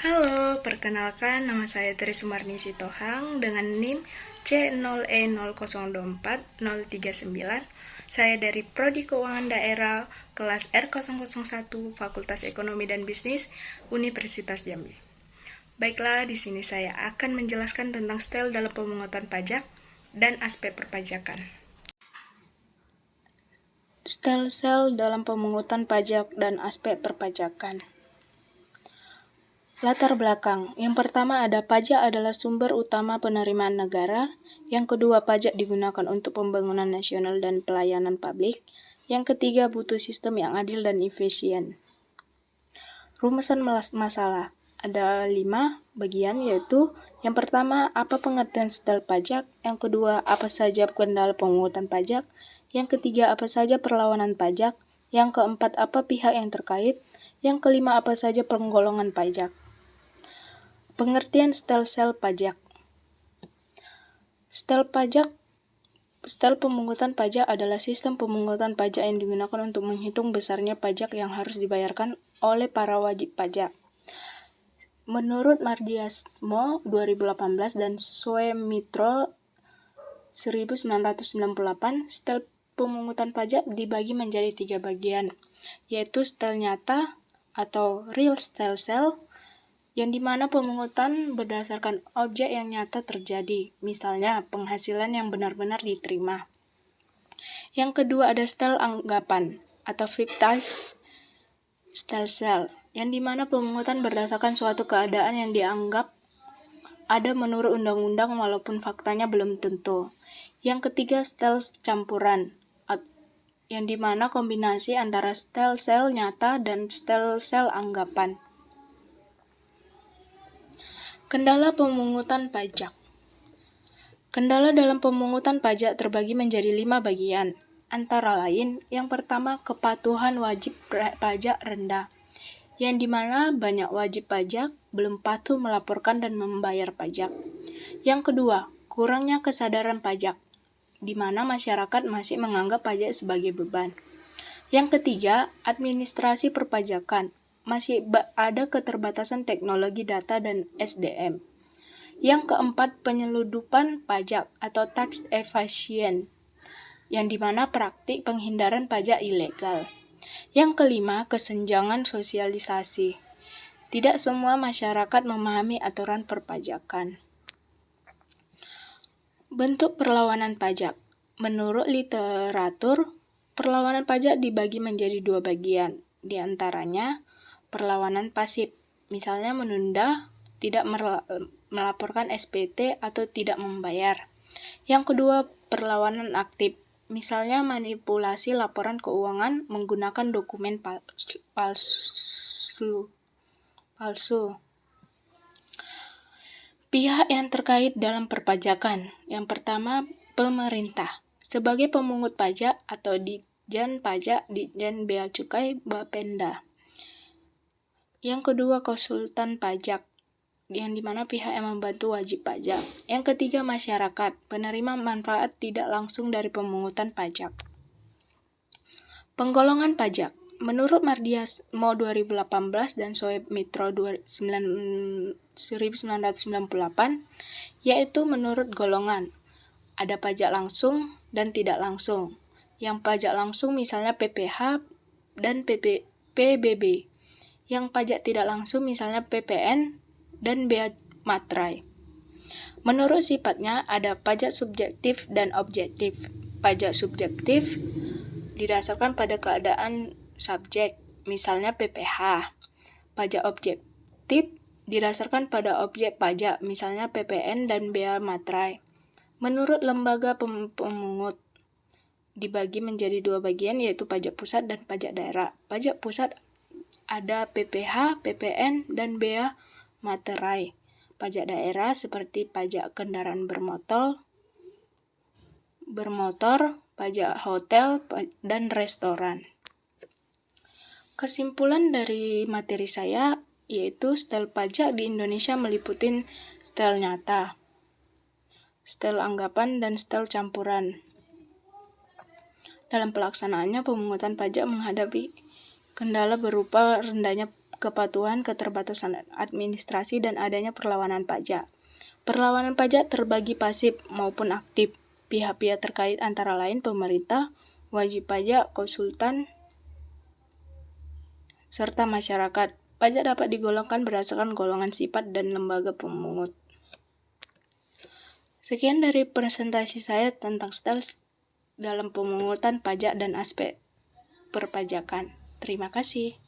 Halo, perkenalkan nama saya Tri Sumarni Sitohang dengan NIM C0E0024039. Saya dari Prodi Keuangan Daerah kelas R001 Fakultas Ekonomi dan Bisnis Universitas Jambi. Baiklah, di sini saya akan menjelaskan tentang style dalam pemungutan pajak dan aspek perpajakan. Style dalam pemungutan pajak dan aspek perpajakan. Latar belakang. Yang pertama ada pajak adalah sumber utama penerimaan negara. Yang kedua, pajak digunakan untuk pembangunan nasional dan pelayanan publik. Yang ketiga, butuh sistem yang adil dan efisien. Rumusan masalah. Ada 5 bagian, yaitu yang pertama, apa pengertian style pajak? Yang kedua, apa saja kendala pemungutan pajak? Yang ketiga, apa saja perlawanan pajak? Yang keempat, apa pihak yang terkait? Yang kelima, apa saja penggolongan pajak? Pengertian style pajak. Style pemungutan pajak adalah sistem pemungutan pajak yang digunakan untuk menghitung besarnya pajak yang harus dibayarkan oleh para wajib pajak. Menurut Mardiasmo 2018 dan Suemitro 1998, style pemungutan pajak dibagi menjadi 3 bagian, yaitu style nyata atau real style, yang dimana pemungutan berdasarkan objek yang nyata terjadi, misalnya penghasilan yang benar-benar diterima. Yang kedua ada style anggapan atau fictive style, yang dimana pemungutan berdasarkan suatu keadaan yang dianggap ada menurut undang-undang walaupun faktanya belum tentu. Yang ketiga style campuran, yang dimana kombinasi antara style nyata dan style anggapan. Kendala pemungutan pajak. Kendala dalam pemungutan pajak terbagi menjadi 5 bagian. Antara lain, yang pertama kepatuhan wajib pajak rendah, yang dimana banyak wajib pajak belum patuh melaporkan dan membayar pajak. Yang kedua, kurangnya kesadaran pajak, di mana masyarakat masih menganggap pajak sebagai beban. Yang ketiga, administrasi perpajakan. Masih ada keterbatasan teknologi data dan SDM. Yang keempat, penyeludupan pajak atau tax evasion, yang dimana praktik penghindaran pajak ilegal. Yang kelima, kesenjangan sosialisasi. Tidak semua masyarakat memahami aturan perpajakan. Bentuk perlawanan pajak. Menurut literatur, perlawanan pajak dibagi menjadi 2 bagian. Di antaranya, perlawanan pasif, misalnya menunda, tidak melaporkan SPT atau tidak membayar. Yang kedua, perlawanan aktif, misalnya manipulasi laporan keuangan menggunakan dokumen palsu. Pihak yang terkait dalam perpajakan. Yang pertama, pemerintah. Sebagai pemungut pajak atau Ditjen Pajak, Ditjen Bea Cukai, Bapenda. Yang kedua, konsultan pajak, yang dimana pihak yang membantu wajib pajak. Yang ketiga, masyarakat, penerima manfaat tidak langsung dari pemungutan pajak. Penggolongan pajak. Menurut Mardiasmo 2018 dan Suemitro 1998, yaitu menurut golongan. Ada pajak langsung dan tidak langsung. Yang pajak langsung misalnya PPH dan PBB. Yang pajak tidak langsung misalnya PPN dan bea materai. Menurut sifatnya ada pajak subjektif dan objektif. Pajak subjektif didasarkan pada keadaan subjek, misalnya PPH. Pajak objektif didasarkan pada objek pajak, misalnya PPN dan bea materai. Menurut lembaga pemungut dibagi menjadi 2 bagian, yaitu pajak pusat dan pajak daerah. Pajak pusat ada PPH, PPN, dan bea materai. Pajak daerah seperti pajak kendaraan bermotor, pajak hotel, dan restoran. Kesimpulan dari materi saya yaitu style pajak di Indonesia meliputi style nyata, style anggapan, dan style campuran. Dalam pelaksanaannya, pemungutan pajak menghadapi kendala berupa rendahnya kepatuhan, keterbatasan administrasi, dan adanya perlawanan pajak. Perlawanan pajak terbagi pasif maupun aktif. Pihak-pihak terkait antara lain pemerintah, wajib pajak, konsultan, serta masyarakat. Pajak dapat digolongkan berdasarkan golongan sifat dan lembaga pemungut. Sekian dari presentasi saya tentang style dalam pemungutan pajak dan aspek perpajakan. Terima kasih.